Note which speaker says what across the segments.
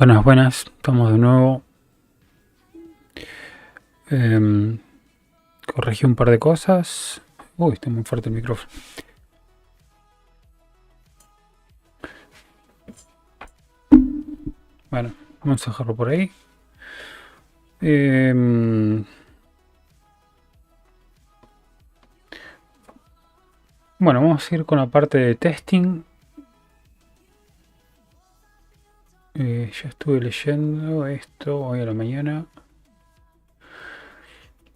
Speaker 1: Buenas, buenas, estamos de nuevo. Corregí un par de cosas. Uy, está muy fuerte el micrófono. Bueno, vamos a dejarlo por ahí. Bueno, vamos a ir con la parte de testing. Ya estuve leyendo esto hoy a la mañana.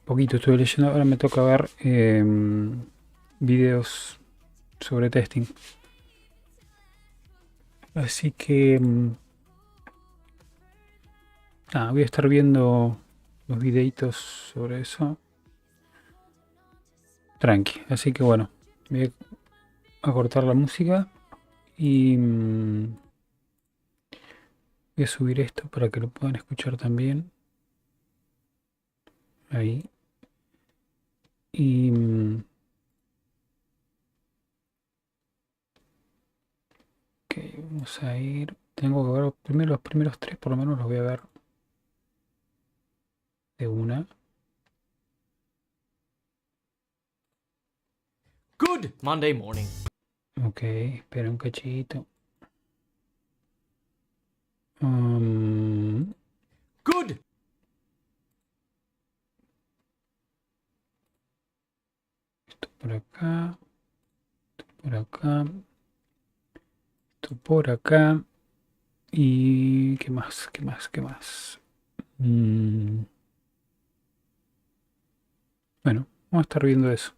Speaker 1: Poquito estuve leyendo, ahora me toca ver videos sobre testing. Así que voy a estar viendo los videitos sobre eso. Tranqui, así que bueno, voy a cortar la música y voy a subir esto para que lo puedan escuchar también. Ahí. Y ok, vamos a ir. Tengo que ver primero los primeros tres, por lo menos los voy a ver de una.
Speaker 2: Good Monday morning.
Speaker 1: Ok, espera un cachito.
Speaker 2: Good.
Speaker 1: Esto por acá. Esto por acá. Esto por acá. Y ¿qué más? ¿Qué más? ¿Qué más? Bueno, vamos a estar viendo eso.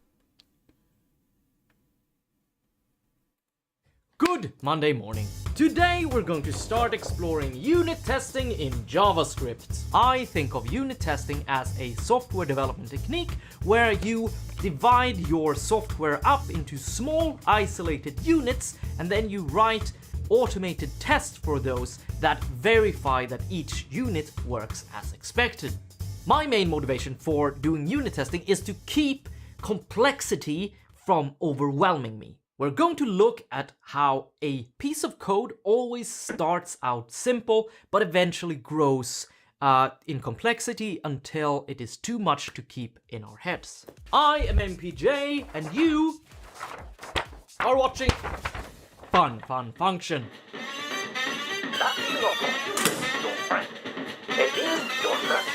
Speaker 2: Good Monday morning. Today we're going to start exploring unit testing in JavaScript. I think of unit testing as a software development technique where you divide your software up into small isolated units and then you write automated tests for those that verify that each unit works as expected. My main motivation for doing unit testing is to keep complexity from overwhelming me. We're going to look at how a piece of code always starts out simple, but eventually grows in complexity until it is too much to keep in our heads. I am MPJ, and you are watching Fun Function.
Speaker 3: That's not your friend. It is your friend.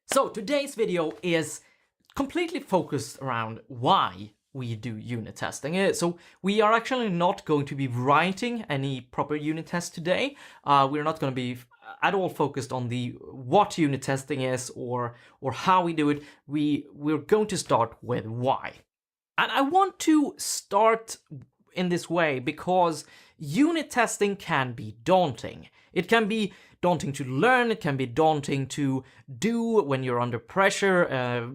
Speaker 2: So today's video is completely focused around why we do unit testing. So we are actually not going to be writing any proper unit tests today. We're not going to be at all focused on the what unit testing is or how we do it. We're going to start with why. And I want to start in this way because unit testing can be daunting. It can be daunting to learn, it can be daunting to do when you're under pressure,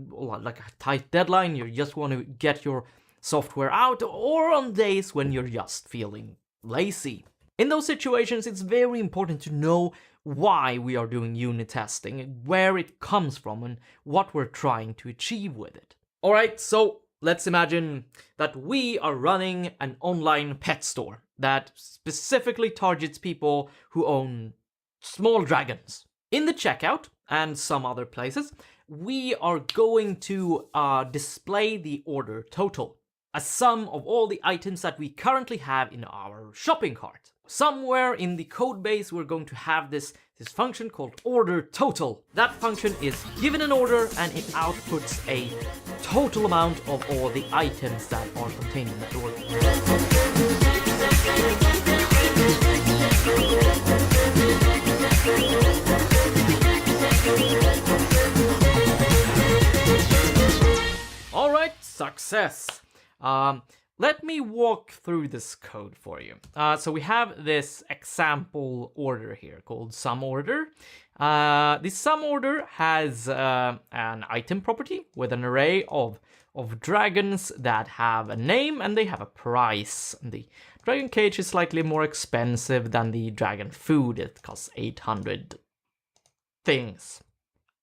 Speaker 2: like a tight deadline, you just want to get your software out, or on days when you're just feeling lazy. In those situations, it's very important to know why we are doing unit testing, where it comes from, and what we're trying to achieve with it. Alright, so let's imagine that we are running an online pet store that specifically targets people who own small dragons. In the checkout and some other places, we are going to display the order total, a sum of all the items that we currently have in our shopping cart. Somewhere in the code base, we're going to have this function called order total. That function is given an order and it outputs a total amount of all the items that are contained in that order. Alright, success. Let me walk through this code for you. So we have this example order here called sum order. This sum order has an item property with an array of dragons that have a name and they have a price. And the Dragon cage is slightly more expensive than the dragon food. It costs 800 things.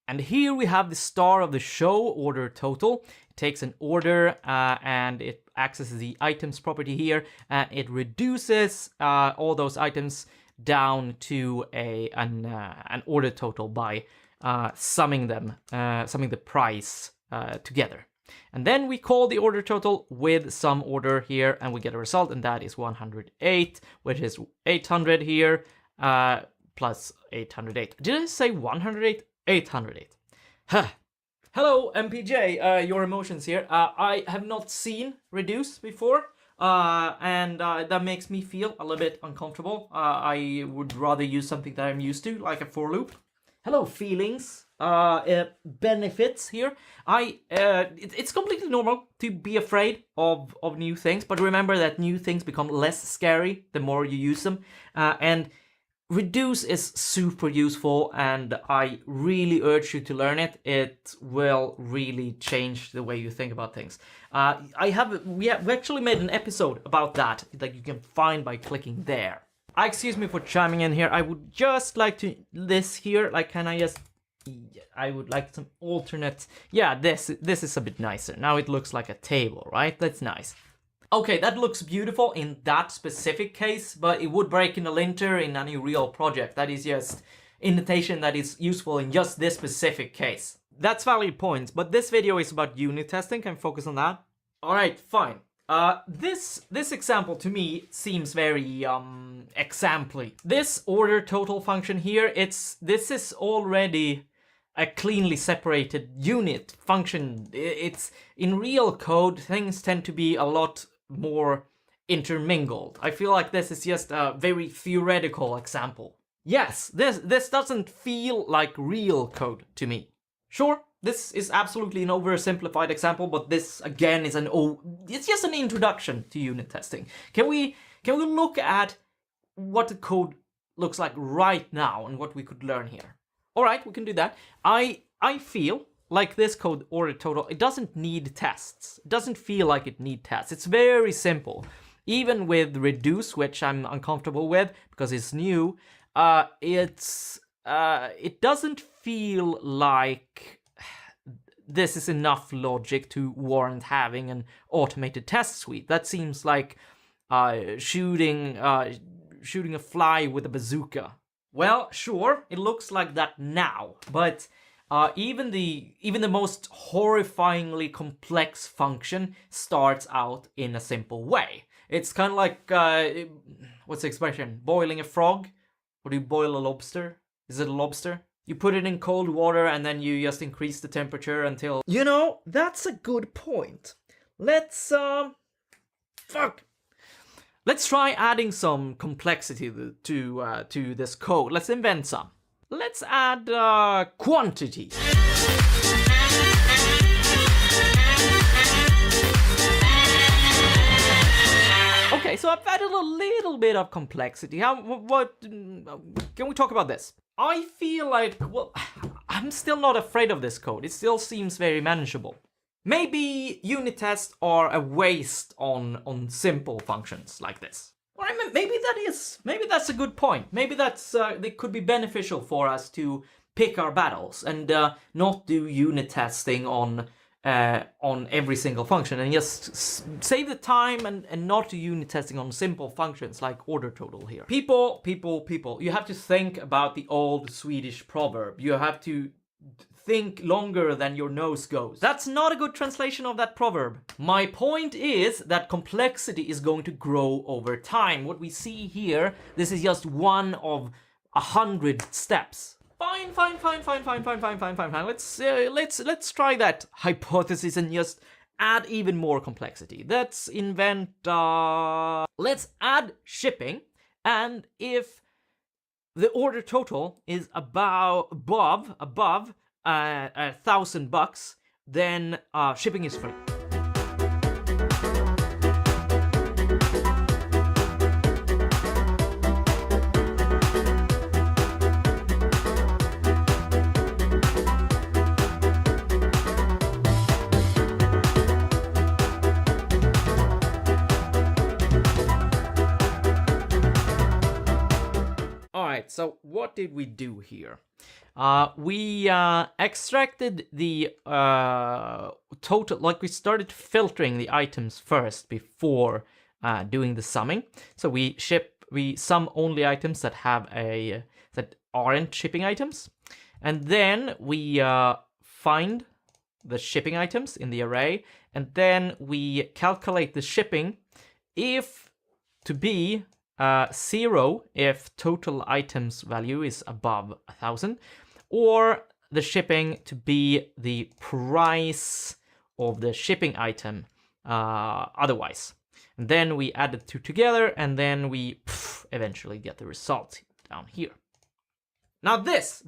Speaker 2: And here we have the star of the show, order total. It takes an order and it accesses the items property here. It reduces all those items down to an order total by summing the price together. And then we call the order total with some order here, and we get a result, and that is 108, which is 800 here, plus 808. Did I say 108? 808. Huh. Hello, MPJ, your emotions here. I have not seen reduce before, and that makes me feel a little bit uncomfortable. I would rather use something that I'm used to, like a for loop. Hello, feelings. Benefits here. It's completely normal to be afraid of new things, but remember that new things become less scary the more you use them, and reduce is super useful, and I really urge you to learn it. It will really change the way you think about things. We actually made an episode about that you can find by clicking there. Excuse me for chiming in here. I would just like to this here. I would like some alternate. Yeah, this is a bit nicer. Now it looks like a table, right? That's nice. Okay, that looks beautiful in that specific case, but it would break in a linter in any real project. That is just indentation that is useful in just this specific case. That's valid points, but this video is about unit testing. Can I focus on that? All right, fine. This example to me seems very exemplary. This order total function here, this is already a cleanly separated unit function. It's in real code, things tend to be a lot more intermingled. I feel like this is just a very theoretical example. Yes, this doesn't feel like real code to me. Sure, this is absolutely an oversimplified example, but this again is it's just an introduction to unit testing. Can we look at what the code looks like right now and what we could learn here? All right, we can do that. I feel like this code order total, it doesn't need tests. It doesn't feel like it needs tests. It's very simple. Even with reduce, which I'm uncomfortable with because it's new, it doesn't feel like this is enough logic to warrant having an automated test suite. That seems like shooting a fly with a bazooka. Well, sure, it looks like that now, but even the most horrifyingly complex function starts out in a simple way. It's kind of like, what's the expression? Boiling a frog? Or do you boil a lobster? Is it a lobster? You put it in cold water and then you just increase the temperature until... You know, that's a good point. Let's try adding some complexity to this code. Let's invent some. Let's add quantity. Okay, so I've added a little bit of complexity. What can we talk about this? I feel like, well, I'm still not afraid of this code. It still seems very manageable. Maybe unit tests are a waste on simple functions like this. Or maybe that's a good point. Maybe they could be beneficial for us to pick our battles and not do unit testing on every single function and just save the time and not do unit testing on simple functions like order total here. People. You have to think about the old Swedish proverb. You have to think longer than your nose goes. That's not a good translation of that proverb. My point is that complexity is going to grow over time. What we see here, this is just one of 100 steps. Fine. Let's try that hypothesis and just add even more complexity. Let's invent, let's add shipping, and if the order total is above $1,000, then shipping is free. so what did we do here? We extracted the total, like we started filtering the items first before doing the summing. So we sum only items that that aren't shipping items, and then we find the shipping items in the array, and then we calculate the shipping if to be 0 if total items value is above 1,000, or the shipping to be the price of the shipping item otherwise. And then we add the two together, and then we eventually get the result down here. Now this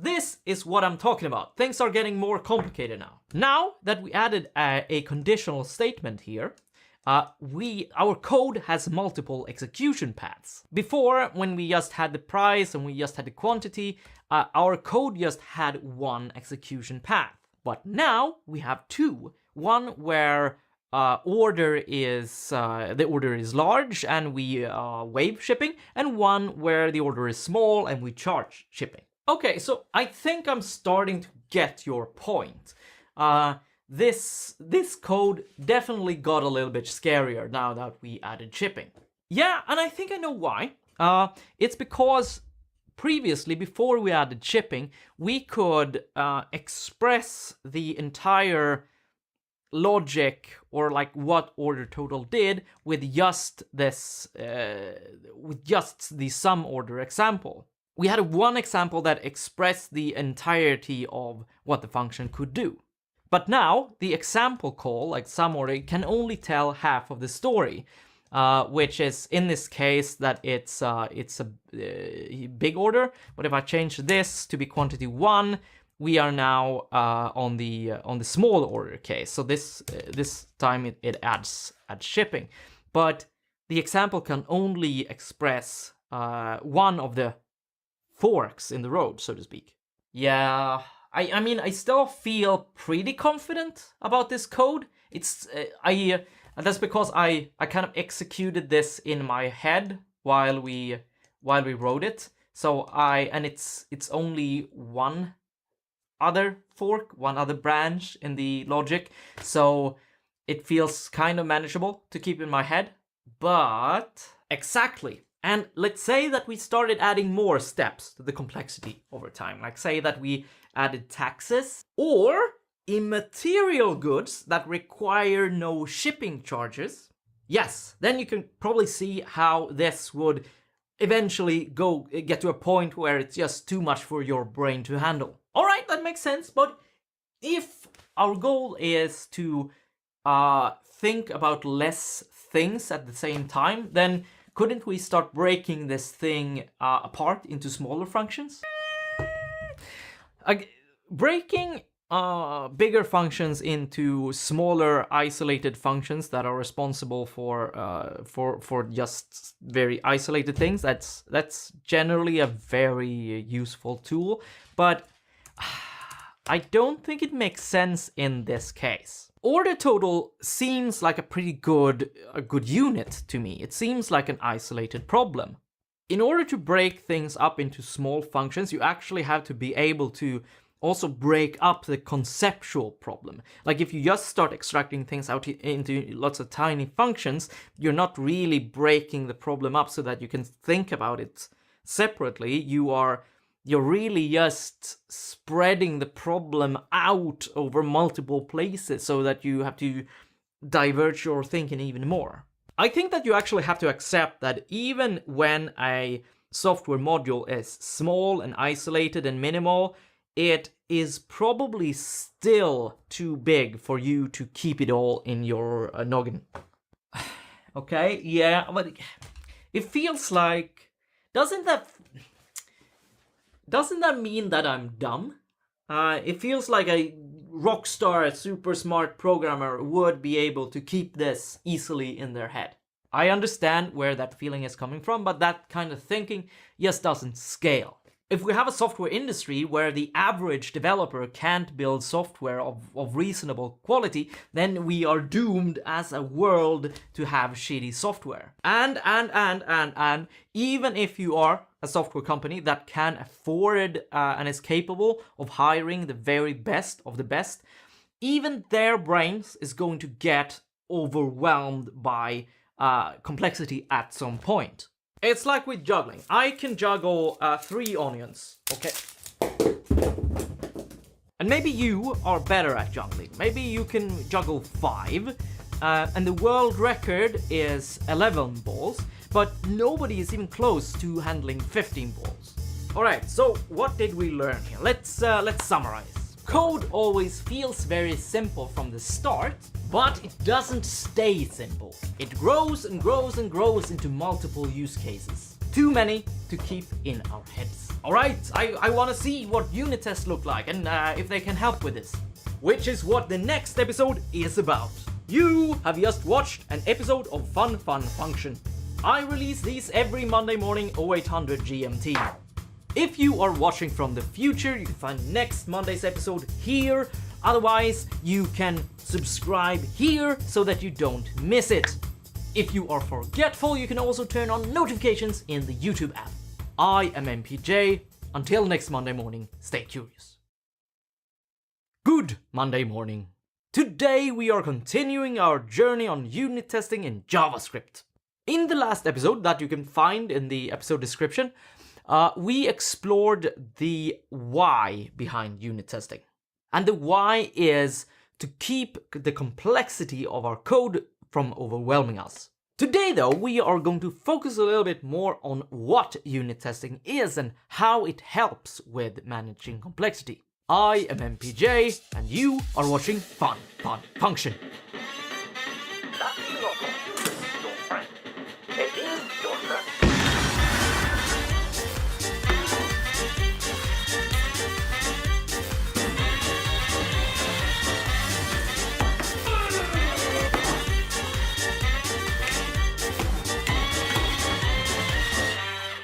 Speaker 2: is what I'm talking about. Things are getting more complicated now. Now that we added a conditional statement here, our code has multiple execution paths. Before, when we just had the price and we just had the quantity, our code just had one execution path. But now we have two. One where the order is large and we waive shipping, and one where the order is small and we charge shipping. Okay, so I think I'm starting to get your point. This code definitely got a little bit scarier now that we added shipping. Yeah, and I think I know why. It's because previously, before we added shipping, we could express the entire logic, or like what order total did, with just this, with just the sum order example. We had one example that expressed the entirety of what the function could do. But now the example call, like sum order, can only tell half of the story, which is in this case that it's a big order. But if I change this to be quantity 1, we are now on the small order case. So this time it adds shipping, but the example can only express one of the forks in the road, so to speak. Yeah, I mean, I still feel pretty confident about this code. It's that's because I kind of executed this in my head while we wrote it. So it's only one other fork, one other branch in the logic. So it feels kind of manageable to keep in my head. But exactly. And let's say that we started adding more steps to the complexity over time. Like say that we added taxes or immaterial goods that require no shipping charges. Yes, then you can probably see how this would eventually get to a point where it's just too much for your brain to handle. All right, that makes sense. But if our goal is to think about less things at the same time, then couldn't we start breaking this thing apart into smaller functions? Breaking bigger functions into smaller isolated functions that are responsible for just very isolated things, that's generally a very useful tool, but I don't think it makes sense in this case. Order total seems like a pretty good unit to me. It seems like an isolated problem. In order to break things up into small functions, you actually have to be able to also break up the conceptual problem. Like if you just start extracting things out into lots of tiny functions, you're not really breaking the problem up so that you can think about it separately. You're really just spreading the problem out over multiple places so that you have to diverge your thinking even more. I think that you actually have to accept that even when a software module is small and isolated and minimal, it is probably still too big for you to keep it all in your noggin. Okay, yeah, but it feels like... Doesn't that mean that I'm dumb? It feels like a rock star, super smart programmer would be able to keep this easily in their head. I understand where that feeling is coming from, but that kind of thinking just doesn't scale. If we have a software industry where the average developer can't build software of reasonable quality, then we are doomed as a world to have shitty software. And even if you are a software company that can afford and is capable of hiring the very best of the best, even their brains is going to get overwhelmed by complexity at some point. It's like with juggling. I can juggle 3 onions, okay? And maybe you are better at juggling. Maybe you can juggle 5, and the world record is 11 balls, but nobody is even close to handling 15 balls. All right, so what did we learn here? Let's summarize. Code always feels very simple from the start, but it doesn't stay simple. It grows and grows and grows into multiple use cases. Too many to keep in our heads. All right, I want to see what unit tests look like and if they can help with this. Which is what the next episode is about. You have just watched an episode of Fun Function. I release these every Monday morning 0800 GMT. If you are watching from the future, you can find next Monday's episode here. Otherwise, you can subscribe here so that you don't miss it. If you are forgetful, you can also turn on notifications in the YouTube app. I am MPJ. Until next Monday morning, stay curious. Good Monday morning. Today we are continuing our journey on unit testing in JavaScript. In the last episode that you can find in the episode description, we explored the why behind unit testing. And the why is to keep the complexity of our code from overwhelming us. Today though, we are going to focus a little bit more on what unit testing is and how it helps with managing complexity. I am MPJ and you are watching Fun Function.
Speaker 3: That is not computer, your friend. It is your friend.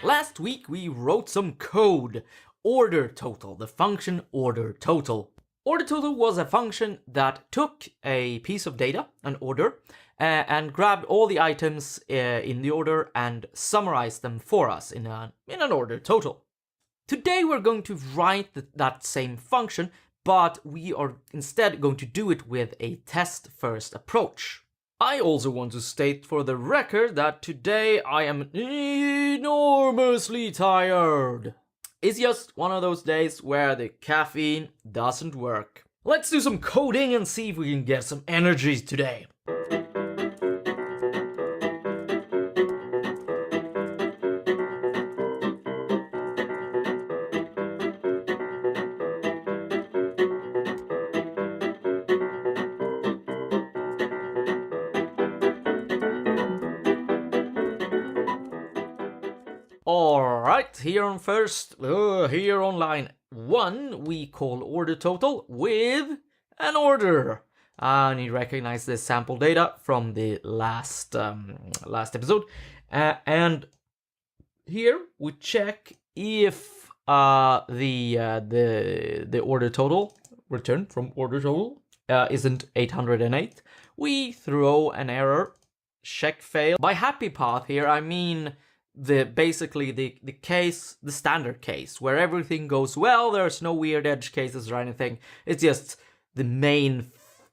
Speaker 2: Last week we wrote some code. Order total, the function order total. Order total was a function that took a piece of data, an order, and grabbed all the items in the order and summarized them for us in an order total. Today we're going to write that same function, but we are instead going to do it with a test-first approach. I also want to state for the record that today I am enormously tired. It's just one of those days where the caffeine doesn't work. Let's do some coding and see if we can get some energy today. Alright, here on line 1, we call order total with an order. And you recognize the sample data from the last episode. And here we check if the order total returned from order total isn't 808. We throw an error, check fail. By happy path here, I mean the standard case where everything goes well, there's no weird edge cases or anything. It's just the main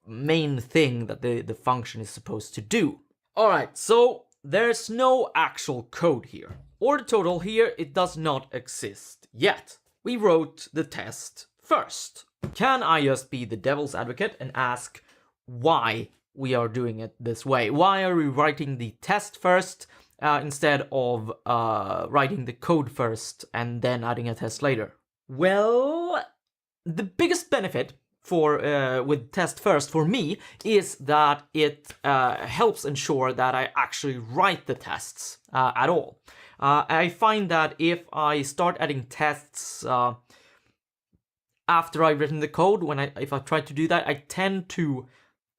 Speaker 2: thing that the function is supposed to do. All right, so there's no actual code here. Order total here, it does not exist yet. We wrote the test first. Can I just be the devil's advocate and ask why we are doing it this way? Why are we writing the test first instead of writing the code first and then adding a test later? Well, the biggest benefit with test first for me is that it helps ensure that I actually write the tests at all. I find that if I start adding tests after I've written the code, if I try to do that, I tend to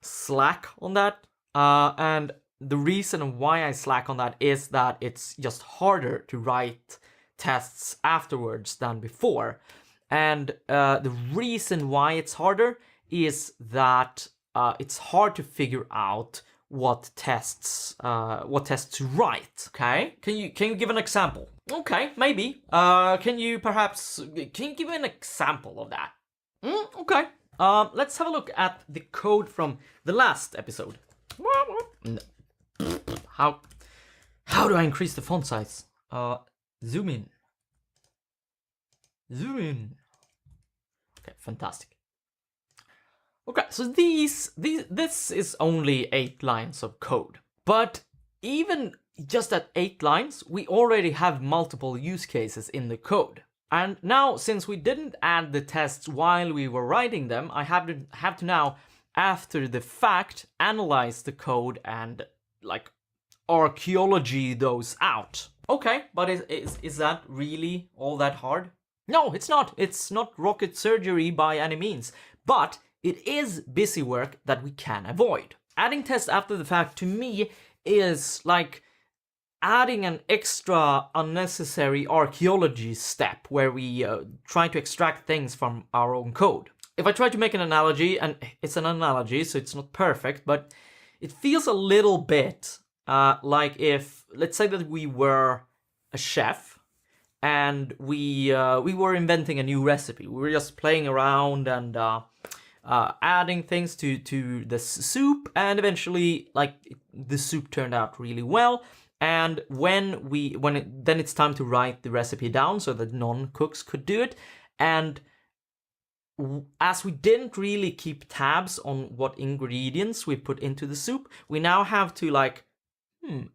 Speaker 2: slack on that, and the reason why I slack on that is that it's just harder to write tests afterwards than before. And the reason why it's harder is that it's hard to figure out what tests to write. Okay, can you give an example? Okay, maybe. Can you give an example of that? Okay. Let's have a look at the code from the last episode. No. How do I increase the font size? Zoom in. Zoom in. Okay, fantastic. Okay, so this is only 8 lines of code. But even just at 8 lines, we already have multiple use cases in the code. And now, since we didn't add the tests while we were writing them, I have to now, after the fact, analyze the code and, like, archaeology those out. Okay, but is that really all that hard? No, it's not. It's not rocket surgery by any means. But it is busy work that we can avoid. Adding tests after the fact, to me, is like adding an extra unnecessary archaeology step where we try to extract things from our own code. If I try to make an analogy, and it's an analogy, so it's not perfect, but it feels a little bit like if, let's say that we were a chef and we were inventing a new recipe. We were just playing around and adding things to the soup, and eventually, like, the soup turned out really well. And then it's time to write the recipe down so that non-cooks could do it. And as we didn't really keep tabs on what ingredients we put into the soup, we now have to, like,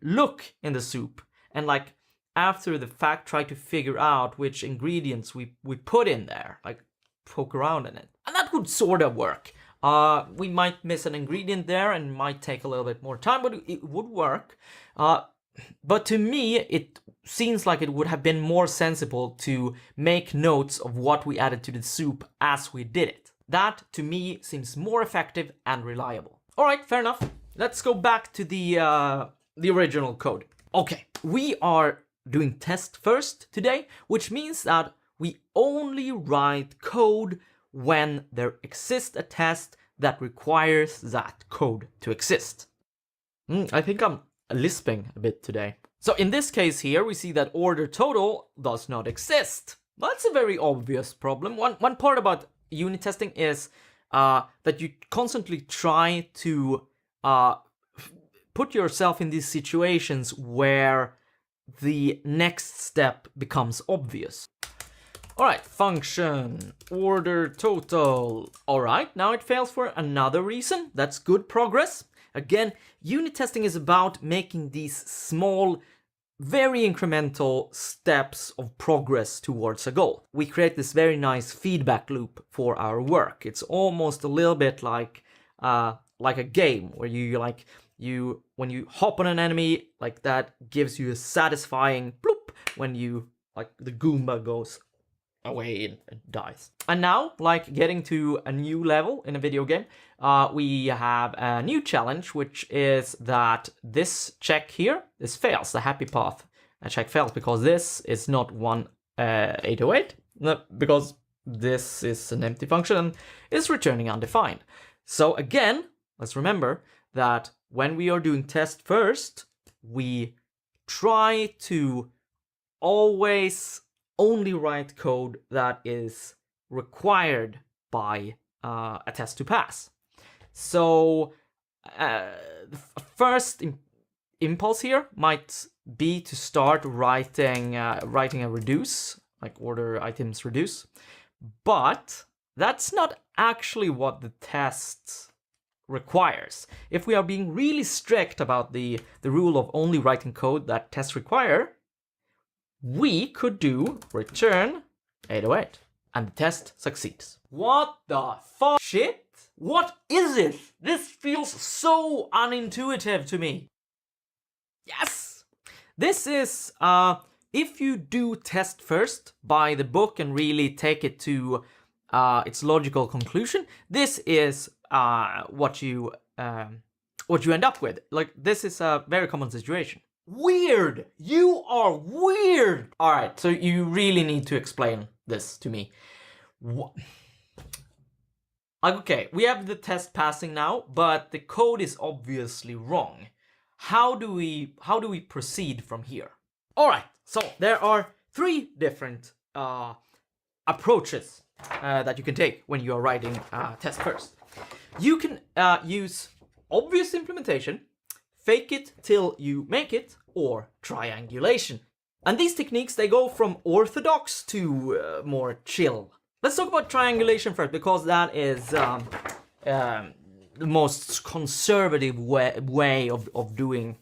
Speaker 2: look in the soup and, like, after the fact try to figure out which ingredients we put in there, like poke around in it. And that would sort of work. We might miss an ingredient there and might take a little bit more time, but it would work. But to me, it seems like it would have been more sensible to make notes of what we added to the soup as we did it. That, to me, seems more effective and reliable. All right, fair enough. Let's go back to the original code. Okay, we are doing test first today, which means that we only write code when there exists a test that requires that code to exist. I think I'm lisping a bit today. So in this case here, we see that order total does not exist. That's a very obvious problem. One part about unit testing is that you constantly try to put yourself in these situations where the next step becomes obvious. All right, function, order total. All right, now it fails for another reason. That's good progress. Again, unit testing is about making these small, very incremental steps of progress towards a goal. We create this very nice feedback loop for our work. It's almost a little bit like a game where when you hop on an enemy, like, that gives you a satisfying bloop when the Goomba goes away and dies. And now, like getting to a new level in a video game, we have a new challenge, which is that this check here, this fails, the happy path check fails because this is not 808, because this is an empty function and is returning undefined. So again, let's remember that when we are doing test first, we try to always only write code that is required by a test to pass. So first impulse here might be to start writing a reduce, like order items reduce, but that's not actually what the test requires. If we are being really strict about the rule of only writing code that tests require, we could do return 808 and the test succeeds. What the fuck shit? What is it? This feels so unintuitive to me. Yes! This is, if you do test first by the book and really take it to its logical conclusion, this is what you end up with. Like, this is a very common situation. Weird! You are weird! Alright, so you really need to explain this to me. Okay, we have the test passing now, but the code is obviously wrong. How do we proceed from here? All right, so there are 3 different approaches that you can take when you are writing test first. You can use obvious implementation, fake it till you make it, or triangulation. And these techniques, they go from orthodox to more chill. Let's talk about triangulation first, because that is the most conservative way of doing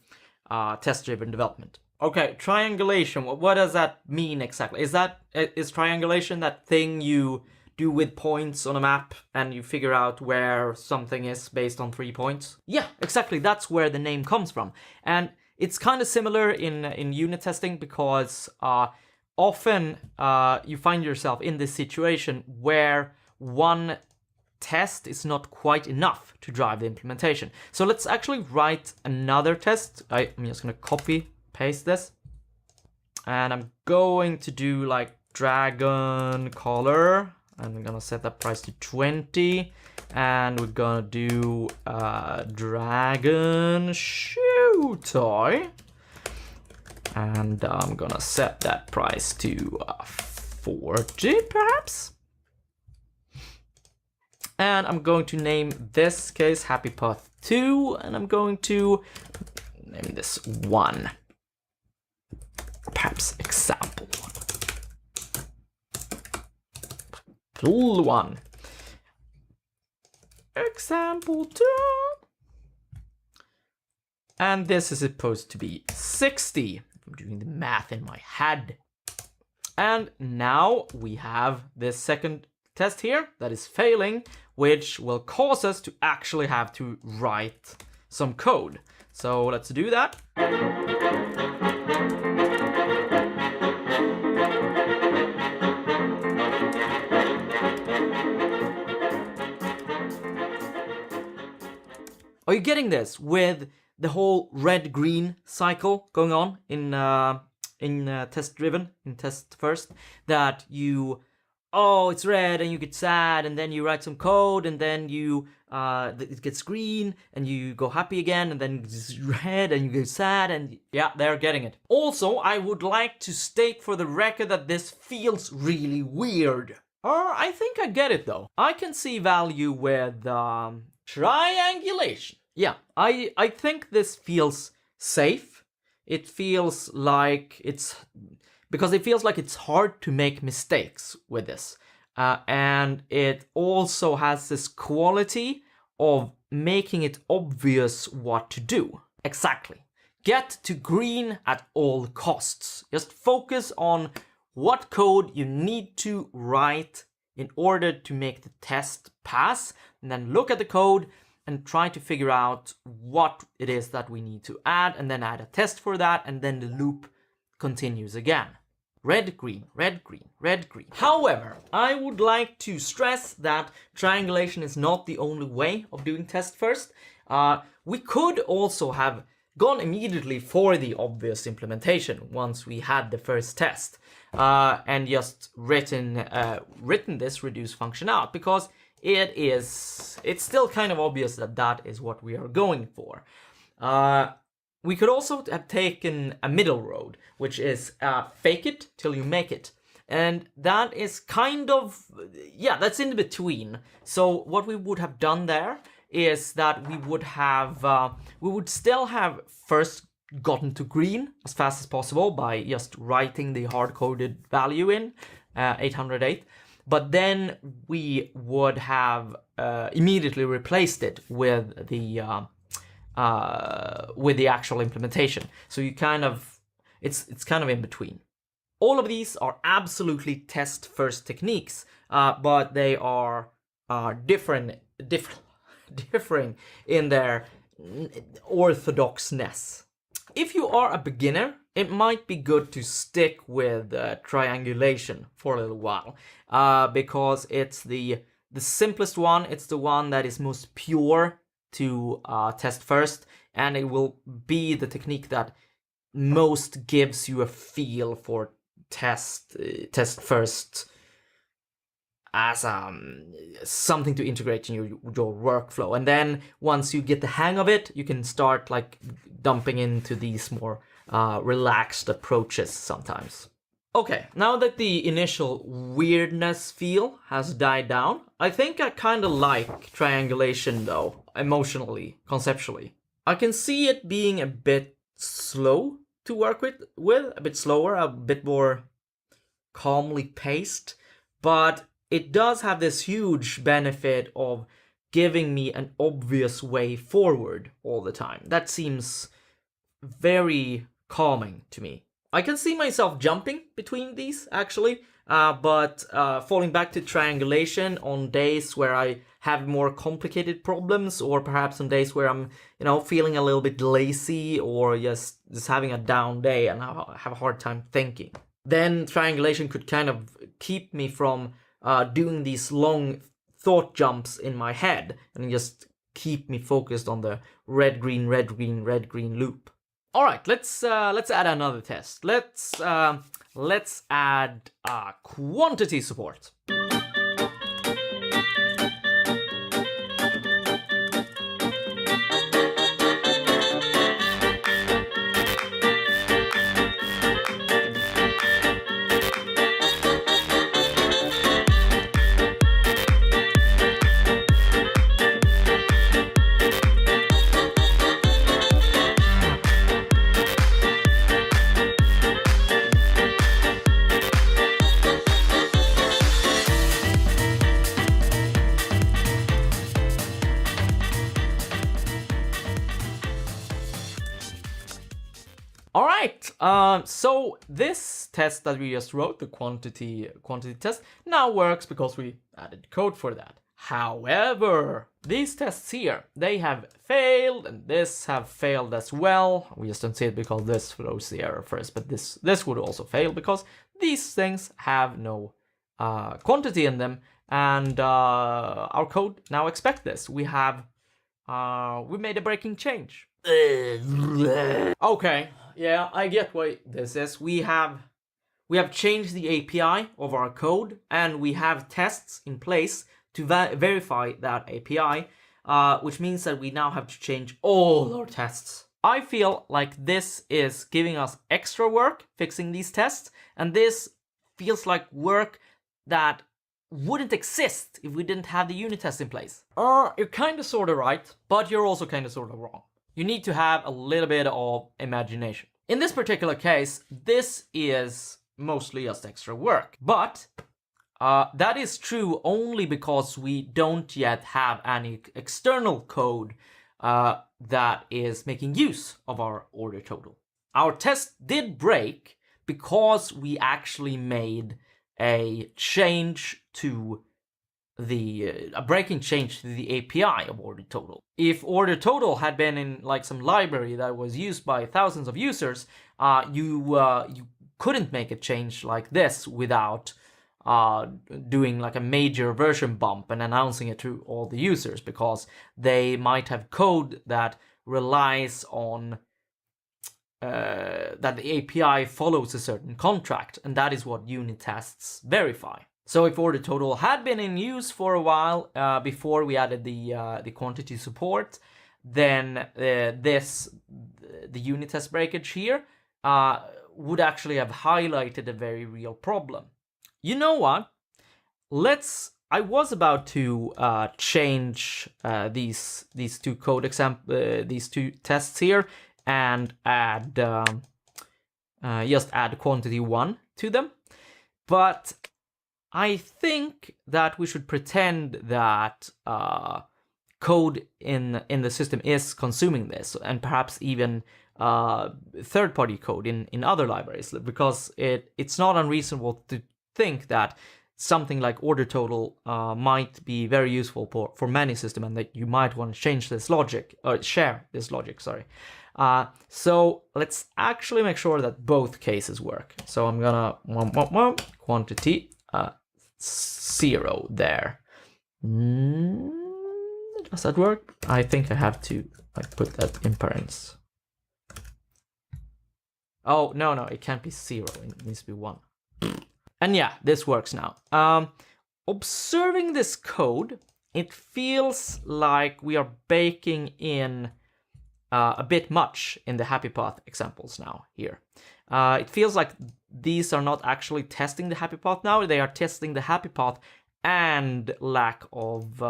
Speaker 2: test-driven development. Okay, triangulation, what does that mean exactly? Is triangulation that thing you do with points on a map and you figure out where something is based on 3 points? Yeah, exactly, that's where the name comes from. And it's kind of similar in unit testing, because often you find yourself in this situation where one test is not quite enough to drive the implementation. So let's actually write another test. I'm just going to copy paste this, and I'm going to do like dragon color, and I'm gonna set that price to 20, and we're gonna do dragon shoe toy, and I'm gonna set that price to 40 perhaps, and I'm going to name this case Happy Path 2, and I'm going to name this 1. Perhaps example 1. Example 2. And this is supposed to be 60. I'm doing the math in my head. And now we have this second test here that is failing, which will cause us to actually have to write some code. So let's do that. Are you getting this with the whole red-green cycle going on in test-driven, in test first? That you, oh, it's red, and you get sad, and then you write some code, and then you it gets green, and you go happy again, and then it's red, and you get sad, and yeah, they're getting it. Also, I would like to state for the record that this feels really weird. I think I get it though. I can see value with triangulation. Yeah, I think this feels safe. It feels like because it feels like it's hard to make mistakes with this. And it also has this quality of making it obvious what to do. Exactly. Get to green at all costs. Just focus on what code you need to write in order to make the test pass, and then look at the code and try to figure out what it is that we need to add, and then add a test for that, and then the loop continues again. Red, green, red, green, red, green. However, I would like to stress that triangulation is not the only way of doing test first. We could also have gone immediately for the obvious implementation once we had the first test, and just written this reduce function out, because it's still kind of obvious that that is what we are going for. We could also have taken a middle road, which is fake it till you make it. And that is kind of, yeah, that's in between. So what we would have done there is that we would still have first gotten to green as fast as possible by just writing the hard-coded value in 808. But then we would have immediately replaced it with the actual implementation. So you kind of, it's kind of in between. All of these are absolutely test-first techniques, but they are differing in their orthodoxness. If you are a beginner, it might be good to stick with triangulation for a little while, because it's the simplest one. It's the one that is most pure to test first, and it will be the technique that most gives you a feel for test first as something to integrate in your workflow. And then once you get the hang of it, you can start like dumping into these more relaxed approaches sometimes. Okay, now that the initial weirdness feel has died down, I think I kind of like triangulation though, emotionally, conceptually. I can see it being a bit slow to work with, a bit slower, a bit more calmly paced, but it does have this huge benefit of giving me an obvious way forward all the time. That seems very calming to me. I can see myself jumping between these actually, but falling back to triangulation on days where I have more complicated problems, or perhaps on days where I'm, feeling a little bit lazy or just having a down day and I have a hard time thinking. Then triangulation could kind of keep me from doing these long thought jumps in my head and just keep me focused on the red, green, red, green, red, green loop. All right, let's add another test. Let's add quantity support. So this test that we just wrote, the quantity test, now works because we added code for that. However, these tests here, they have failed, and this have failed as well. We just don't see it because this throws the error first, but this would also fail because these things have no quantity in them, and our code now expect this. We made a breaking change. Okay. Yeah, I get what this is. We have changed the API of our code, and we have tests in place to verify that API, which means that we now have to change all our tests. I feel like this is giving us extra work fixing these tests, and this feels like work that wouldn't exist if we didn't have the unit test in place. You're kind of sort of right, but you're also kind of sort of wrong. You need to have a little bit of imagination. In this particular case, this is mostly just extra work, but that is true only because we don't yet have any external code that is making use of our order total. Our test did break because we actually made a breaking change to the API of order total. If order total had been in like some library that was used by thousands of users, you couldn't make a change like this without doing like a major version bump and announcing it to all the users, because they might have code that relies on that the API follows a certain contract, and that is what unit tests verify. So if order total had been in use for a while before we added the quantity support, then the unit test breakage here would actually have highlighted a very real problem. You know what? I was about to change these two tests here and add just add quantity 1 to them, but I think that we should pretend that code in the system is consuming this, and perhaps even third-party code in other libraries, because it's not unreasonable to think that something like order total might be very useful for many systems, and that you might want to change this logic, or share this logic, sorry. So let's actually make sure that both cases work. So I'm gonna quantity 0 there. Does that work? I think I have to put that in parents. Oh, no, it can't be 0. It needs to be 1. And yeah, this works now. Observing this code, it feels like we are baking in a bit much in the happy path examples now here. It feels like these are not actually testing the happy path now. They are testing the happy path and lack of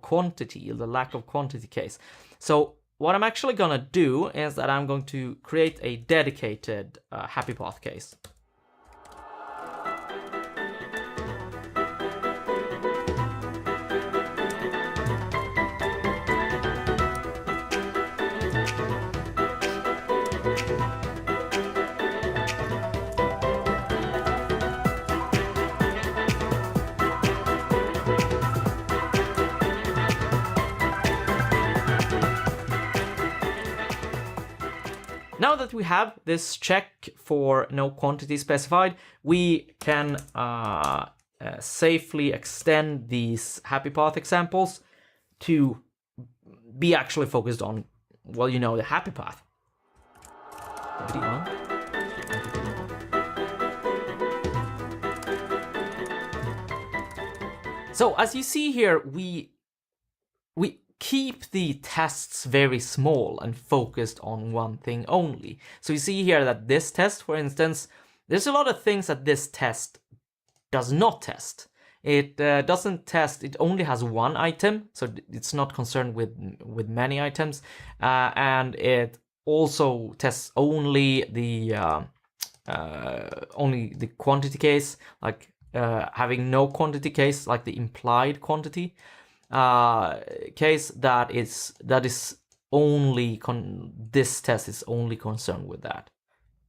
Speaker 2: quantity, the lack of quantity case. So what I'm actually gonna do is that I'm going to create a dedicated happy path case. Now that we have this check for no quantity specified, we can safely extend these happy path examples to be actually focused on, well, you know, the happy path. So as you see here, we keep the tests very small and focused on one thing only. So you see here that this test, for instance, there's a lot of things that this test does not test. It doesn't test, it only has one item, so it's not concerned with many items, and it also tests only the quantity case, like having no quantity case, like the implied quantity case. That is only this test is only concerned with that.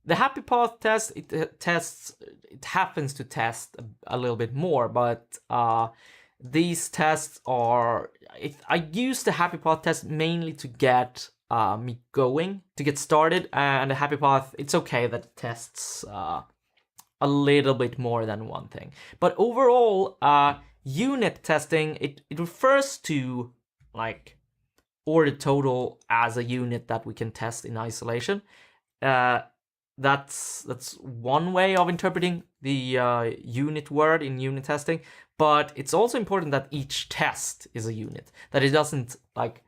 Speaker 2: The happy path test, it happens to test a little bit more, but these tests are, I use the happy path test mainly to get me going, to get started, and the happy path, it's okay that it tests a little bit more than one thing. But overall, unit testing, it refers to like order total as a unit that we can test in isolation. That's one way of interpreting the unit word in unit testing, but it's also important that each test is a unit, that it doesn't like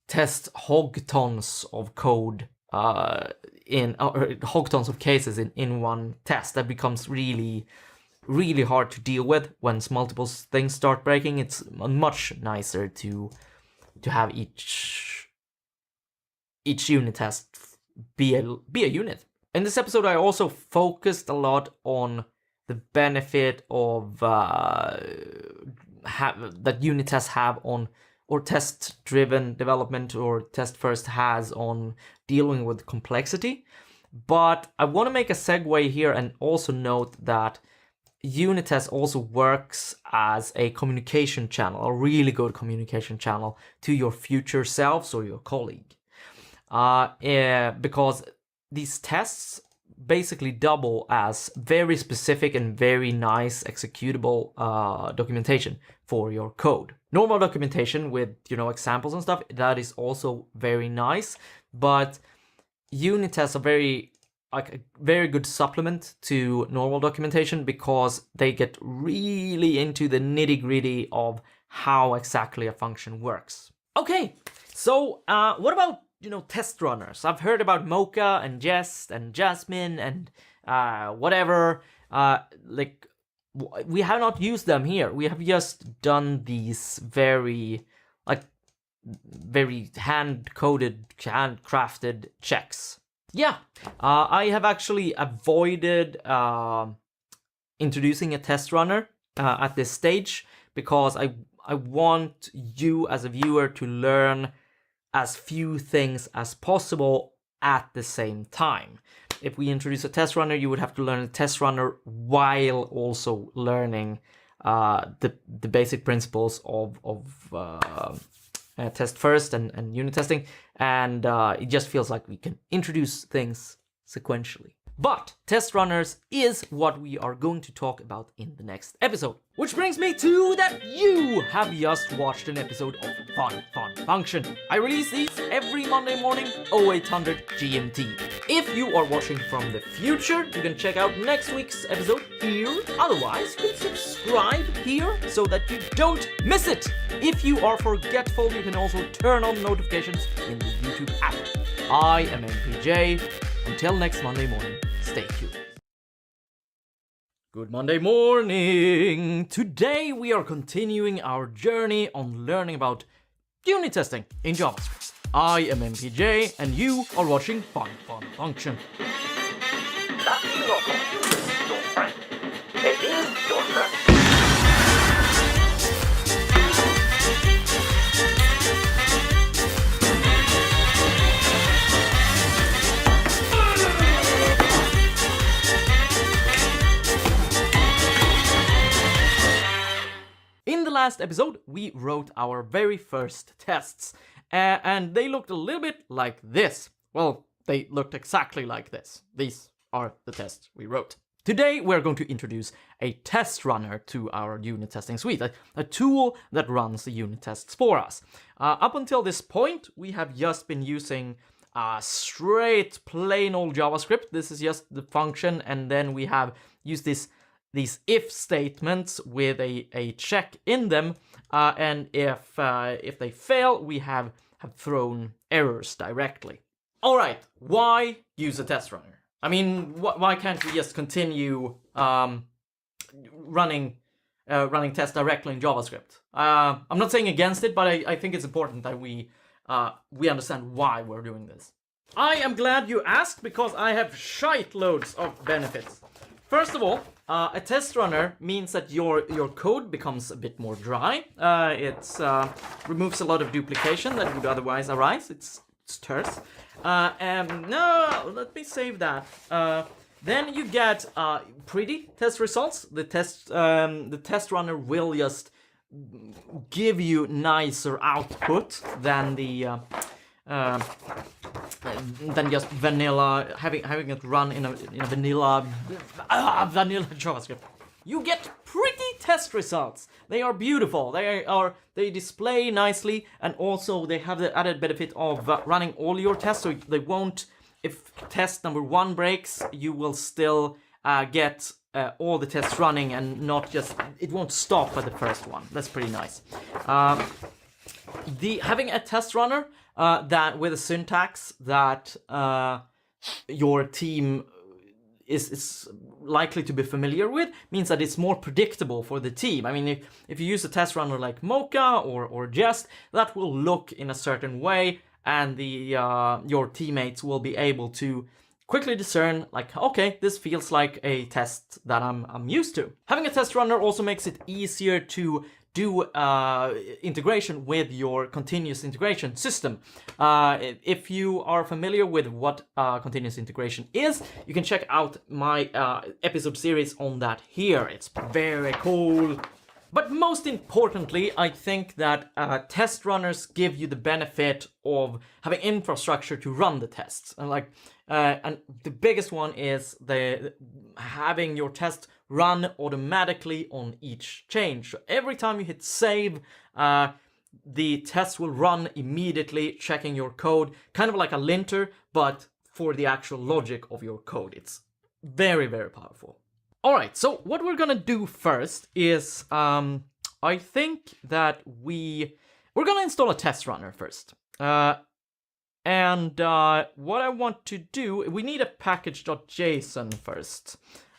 Speaker 2: test hog tons of code or hog tons of cases in one test. That becomes really hard to deal with when multiple things start breaking. It's much nicer to have each unit test be a unit. In this episode, I also focused a lot on the benefit of that unit tests have on, or test-driven development or test first has on dealing with complexity. But I want to make a segue here and also note that unit test also works as a communication channel, a really good communication channel to your future selves or your colleague. Because these tests basically double as very specific and very nice executable documentation for your code. Normal documentation with, you know, examples and stuff, that is also very nice, but unit tests are a very good supplement to normal documentation because they get really into the nitty-gritty of how exactly a function works. Okay, so what about, you know, test runners? I've heard about Mocha and Jest and Jasmine and whatever. Like, we have not used them here. We have just done these very hand-coded, handcrafted checks. Yeah, I have actually avoided introducing a test runner at this stage because I want you as a viewer to learn as few things as possible at the same time. If we introduce a test runner, you would have to learn a test runner while also learning the basic principles of test first and unit testing, and it just feels like we can introduce things sequentially. But test runners is what we are going to talk about in the next episode. Which brings me to that you have just watched an episode of Fun Function. I release these every Monday morning, 0800 GMT. If you are watching from the future, you can check out next week's episode here. Otherwise, you can subscribe here so that you don't miss it. If you are forgetful, you can also turn on notifications in the YouTube app. I am MPJ. Until next Monday morning, stay tuned. Good Monday morning! Today we are continuing our journey on learning about unit testing in JavaScript. I am MPJ and you are watching Fun Function.
Speaker 3: That is not your friend. It is your friend.
Speaker 2: In the last episode, we wrote our very first tests, and they looked a little bit like this. Well, they looked exactly like this. These are the tests we wrote. Today, we're going to introduce a test runner to our unit testing suite, a tool that runs the unit tests for us. Up until this point, we have just been using straight plain old JavaScript. This is just the function, and then we have used these if statements with a check in them, and if they fail, we have thrown errors directly. All right, why use a test runner? I mean, why can't we just continue running tests directly in JavaScript? I'm not saying against it, but I think it's important that we understand why we're doing this. I am glad you asked, because I have shite loads of benefits. First of all, a test runner means that your code becomes a bit more dry. It removes a lot of duplication that would otherwise arise. It's terse. No, let me save that. Then you get pretty test results. The test runner will just give you nicer output than than just vanilla, having it run in a vanilla JavaScript. You get pretty test results. They are beautiful. They display nicely, and also they have the added benefit of running all your tests, so they won't. If test number 1 breaks, you will still get all the tests running, and not just, it won't stop at the first one. That's pretty nice. Having a test runner that with a syntax that your team is likely to be familiar with means that it's more predictable for the team. I mean, if you use a test runner like Mocha or Jest, that will look in a certain way, and your teammates will be able to quickly discern, like, okay, this feels like a test that I'm used to. Having a test runner also makes it easier to do integration with your continuous integration system. If you are familiar with what continuous integration is, you can check out my episode series on that here. It's very cool. But most importantly, I think that test runners give you the benefit of having infrastructure to run the tests. And the biggest one is having your test run automatically on each change. So every time you hit save, the test will run immediately, checking your code, kind of like a linter, but for the actual logic of your code. It's very, very powerful. All right, so what we're gonna do first is, I think that we're gonna install a test runner first. And what I want to do, we need a package.json first.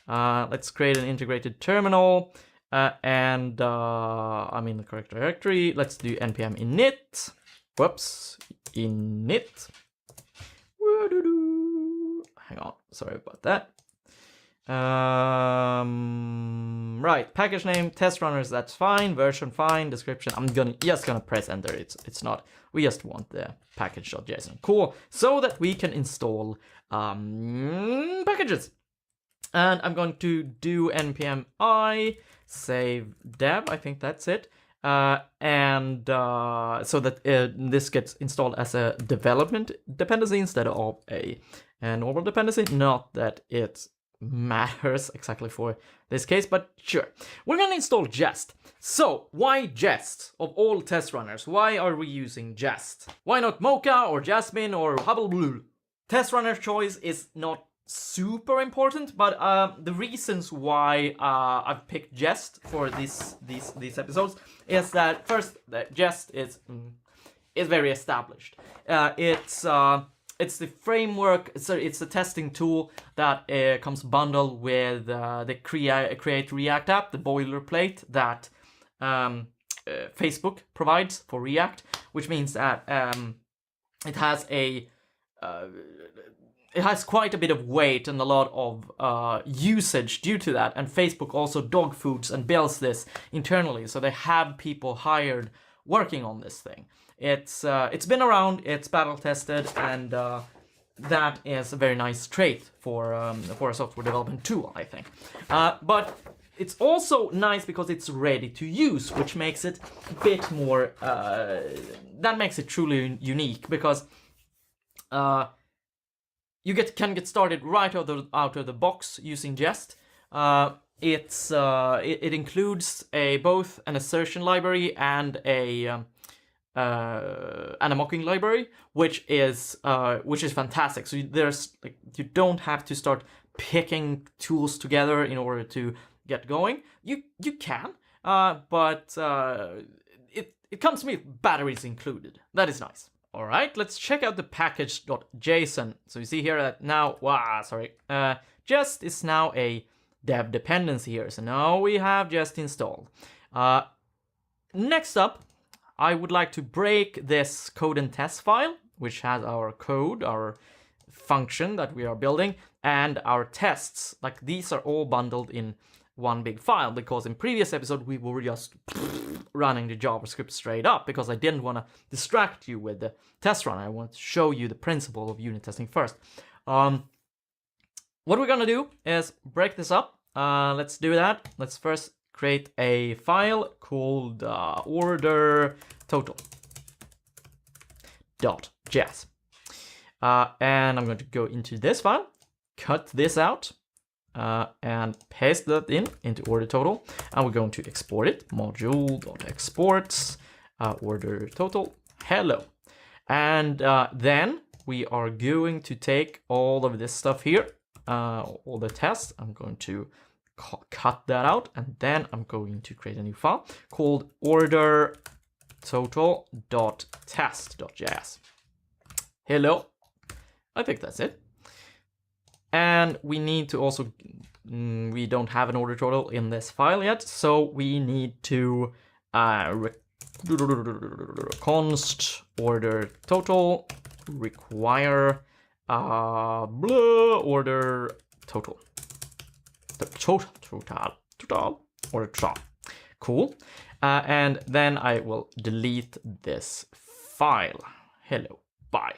Speaker 2: Let's create an integrated terminal, and I'm in the correct directory. Let's do npm init. Whoops, init. Hang on, sorry about that. Right, package name, test runners, that's fine, version fine, description, I'm just gonna press enter. It's not, we just want the package.json. Cool, so that we can install packages. And I'm going to do npm I save dev, I think that's it. and so that this gets installed as a development dependency instead of a normal dependency. Not that it matters exactly for this case, but sure. We're gonna install Jest. So why Jest? Of all test runners, why are we using Jest? Why not Mocha or Jasmine or Hubble Blue? Test runner choice is not super important, but the reasons why I've picked Jest for these episodes is that first, that Jest is very established. It's the framework. It's a testing tool that comes bundled with the Create React app, the boilerplate that Facebook provides for React, which means that it has quite a bit of weight and a lot of usage due to that. And Facebook also dog foods and builds this internally, so they have people hired working on this thing. It's been around, it's battle tested, and that is a very nice trait for a software development tool, I think. But it's also nice because it's ready to use, which makes it a bit more. That makes it truly unique because you can get started right out of the box using Jest. It includes both an assertion library and a mocking library, which is fantastic. So you don't have to start picking tools together in order to get going. You can, but it comes with batteries included. That is nice. All right, let's check out the package.json. So you see here that now, Jest is now a dev dependency here. So now we have Jest installed. Next up, I would like to break this code and test file, which has our code, our function that we are building, and our tests. Like, these are all bundled in one big file, because in previous episode we were just running the JavaScript straight up, because I didn't want to distract you with the test run. I want to show you the principle of unit testing first. What we're gonna do is break this up. Let's do that. Let's first create a file called order total.js. And I'm going to go into this file, cut this out, and paste that into order total. And we're going to export it, module.exports, order total, hello. And then we are going to take all of this stuff here, all the tests. I'm going to cut that out, and then I'm going to create a new file called order total.test.js. Hello. I think that's it. And we need to also, we don't have an order total in this file yet, so we need to const order total require order total. Total order total. Cool. And then I will delete this file. Hello. Bye.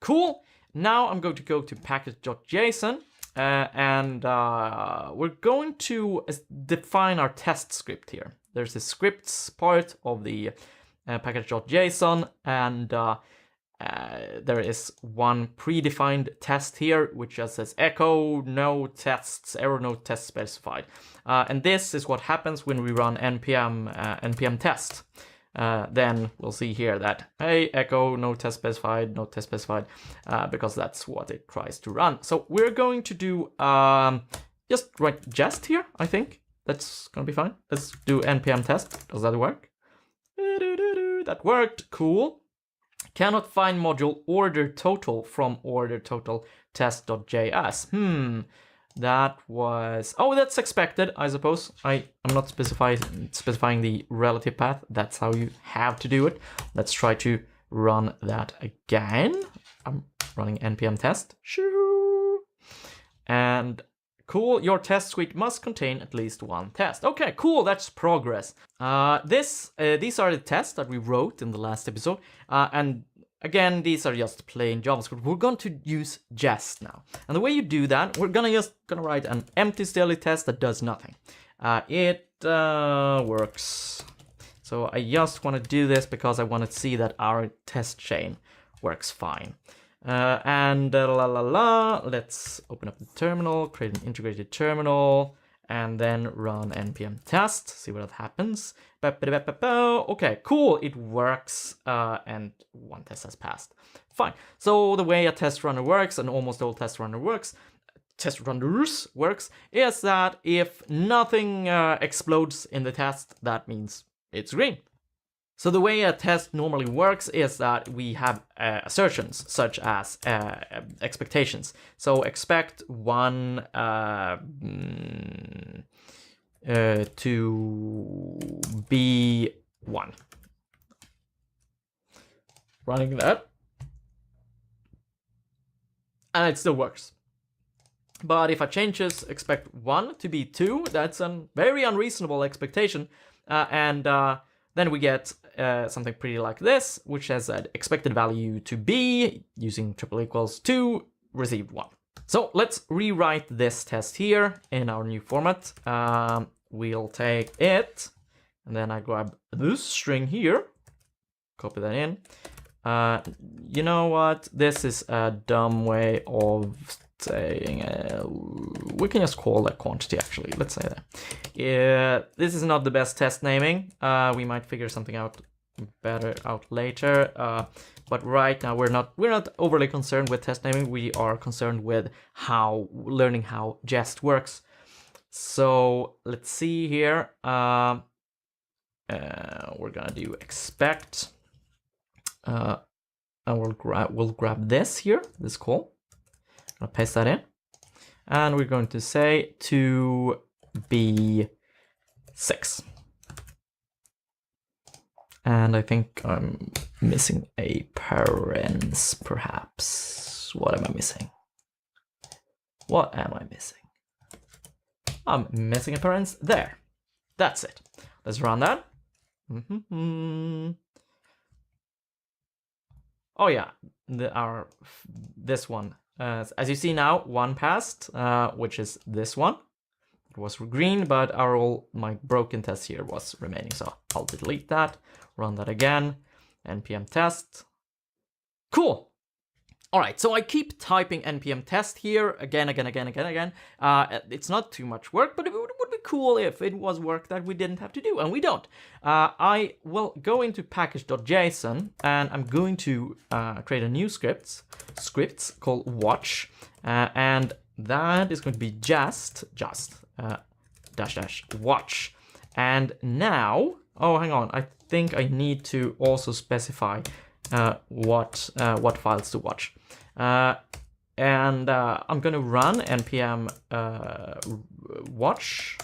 Speaker 2: Cool. Now I'm going to go to package.json and we're going to define our test script here. There's the scripts part of the package.json, and there is one predefined test here, which just says echo no tests, error no test specified. And this is what happens when we run npm test. Then we'll see here that, hey, echo no test specified, because that's what it tries to run. So we're going to do just write Jest here, I think. That's gonna be fine. Let's do npm test. Does that work? That worked. Cool. Cannot find module order total from order total test.js. That was, that's expected, I suppose. I'm not specifying the relative path. That's how you have to do it. Let's try to run that again. I'm running npm test. Shoo. And cool, your test suite must contain at least one test. Okay, cool, that's progress. These are the tests that we wrote in the last episode. And again, these are just plain JavaScript. We're going to use Jest now. And the way you do that, we're gonna write an empty style test that does nothing. It works. So I just want to do this because I want to see that our test chain works fine. Let's open up the terminal, create an integrated terminal, and then run npm test, see what happens. Okay, cool, it works, and one test has passed. Fine. So the way a test runner works, and almost all test runners works, is that if nothing explodes in the test, that means it's green. So the way a test normally works is that we have assertions such as expectations. So expect one to be 1. Running that. And it still works. But if I changes expect 1 to be 2, that's a very unreasonable expectation. Then we get something pretty like this, which says that expected value to be, using triple equals to, received 1. So let's rewrite this test here in our new format. We'll take it, and then I grab this string here, copy that in. You know what? This is a dumb way of saying, we can just call that quantity actually, let's say that. This is not the best test naming. We might figure something out better out later. But right now we're not overly concerned with test naming. We are concerned with learning how jest works. So let's see here. We're gonna do expect. And we'll grab this here, this call. I'll paste that in, and we're going to say to be 6. And I think I'm missing a parens, perhaps. What am I missing? What am I missing? I'm missing a parens there. That's it. Let's run that. Oh yeah, this one. As you see now, 1 passed, which is this one. It was green, but my broken test here was remaining, so I'll delete that, run that again, npm test. Cool. All right, so I keep typing npm test here again. It's not too much work, but it would be cool if it was work that we didn't have to do, and we don't. I will go into package.json, and I'm going to create a new script called watch, and that is going to be just dash watch. And now, oh, hang on, I think I need to also specify what files to watch. I'm going to run npm watch.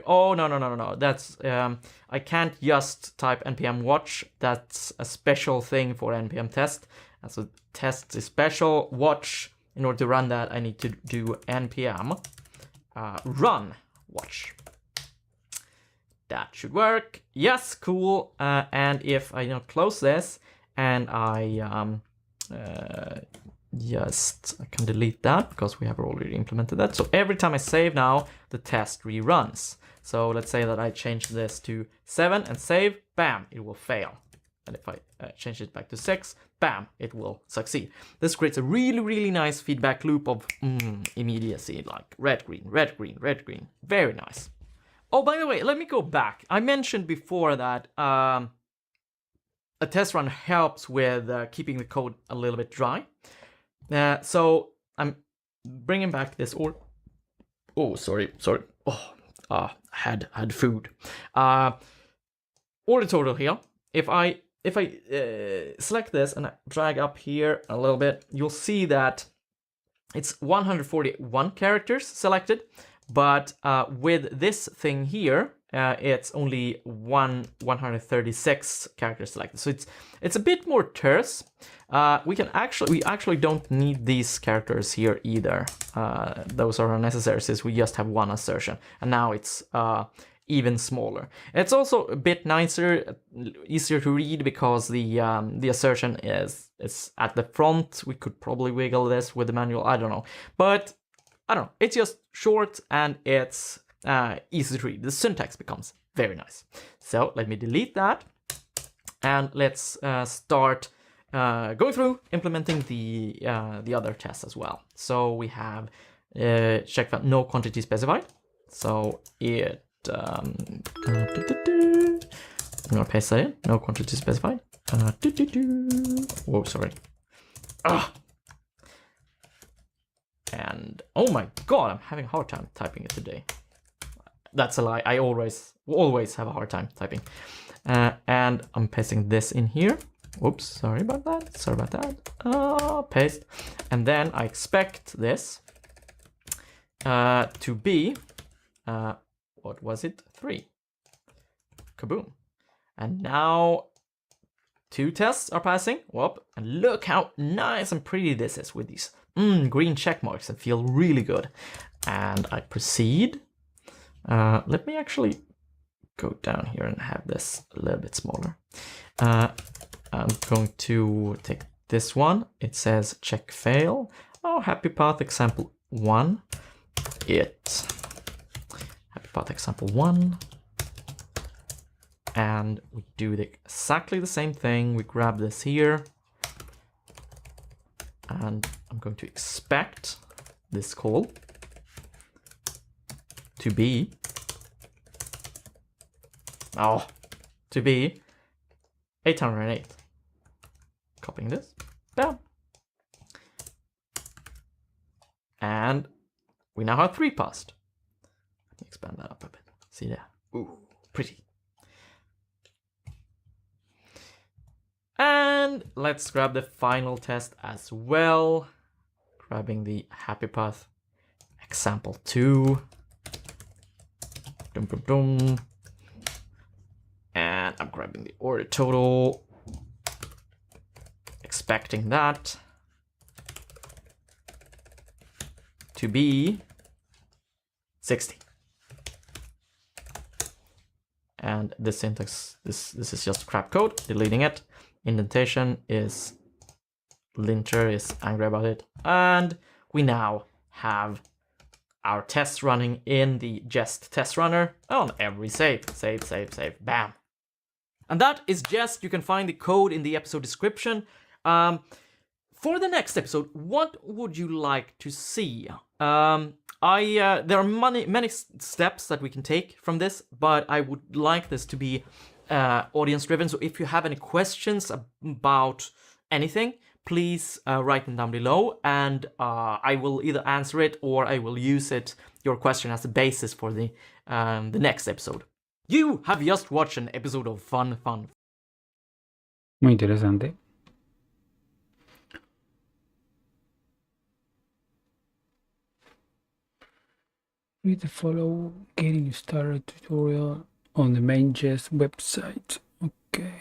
Speaker 2: Oh, no. That's I can't just type npm watch. That's a special thing for npm test. And so test is special. Watch. In order to run that, I need to do npm run watch. That should work. Yes, cool. And if I close this and I I can delete that because we have already implemented that. So every time I save now, the test reruns. So let's say that I change this to 7 and save, bam, it will fail. And if I change it back to 6, bam, it will succeed. This creates a really nice feedback loop of immediacy, like red, green, red, green, red, green. Very nice. Oh, by the way, let me go back. I mentioned before that a test run helps with keeping the code a little bit dry. So I'm bringing back this sorry. Oh, had food. Order total here. If I select this and I drag up here a little bit, you'll see that it's 141 characters selected, but with this thing here, it's only 136 characters selected. So it's a bit more terse. We actually don't need these characters here either. Those are unnecessary since we just have one assertion, and now it's even smaller. It's also a bit nicer, easier to read because the assertion is at the front. We could probably wiggle this with the manual. I don't know, but I don't know. It's just short and it's easy to read. The syntax becomes very nice. So let me delete that, and let's start going through implementing the other tests as well. So we have check that no quantity specified. So it I'm gonna paste that in. No quantity specified. Whoa, sorry. And oh my god, I'm having a hard time typing it today. That's a lie. I always have a hard time typing. And I'm pasting this in here. Oops, sorry about that. Paste. And then I expect this to be, what was it? 3. Kaboom. And now 2 tests are passing. Whoop. And look how nice and pretty this is with these green check marks that feel really good. And I proceed. Let me actually go down here and have this a little bit smaller. I'm going to take this one. It says check fail. Oh, happy path example 1. Happy path example 1. And we do exactly the same thing. We grab this here. And I'm going to expect this call to be 808. Copying this. Bam. And we now have 3 passed. Let me expand that up a bit. See there? Ooh, pretty. And let's grab the final test as well. Grabbing the happy path example 2. Dum, dum, dum. And I'm grabbing the order total. Expecting that to be 60. And the syntax, this is just crap code, deleting it. Indentation is, linter is angry about it. And we now have our tests running in the Jest test runner on every save. Save, bam. And that is Jest. You can find the code in the episode description. For the next episode, what would you like to see? There are many steps that we can take from this, but I would like this to be audience driven. So if you have any questions about anything, please write them down below, and I will either answer it or I will use your question as a basis for the next episode. You have just watched an episode of Fun.
Speaker 1: Muy interesante. Read the follow getting started tutorial on the main Jest website. Okay.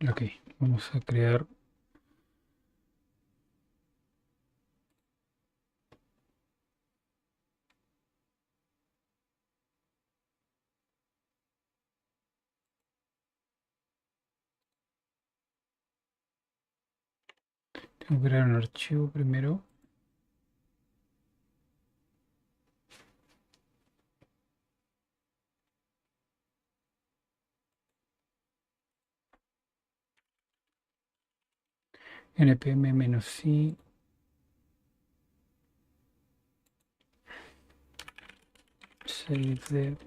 Speaker 1: Ok, vamos a crear Tengo que crear un archivo primero. npm-i save the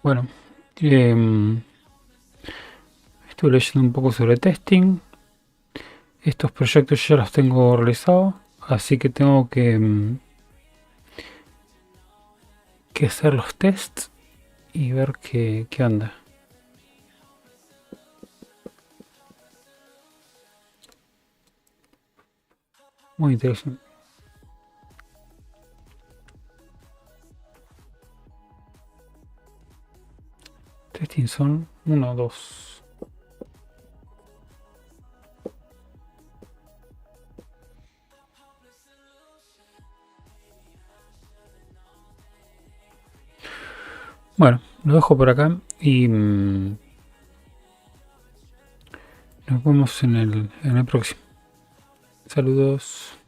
Speaker 1: Bueno, estuve leyendo un poco sobre testing. Estos proyectos ya los tengo realizados, así que tengo que hacer los tests y ver qué anda. Muy interesante. Testing son 1, 2. Bueno, lo dejo por acá y nos vemos en el próximo. Saludos.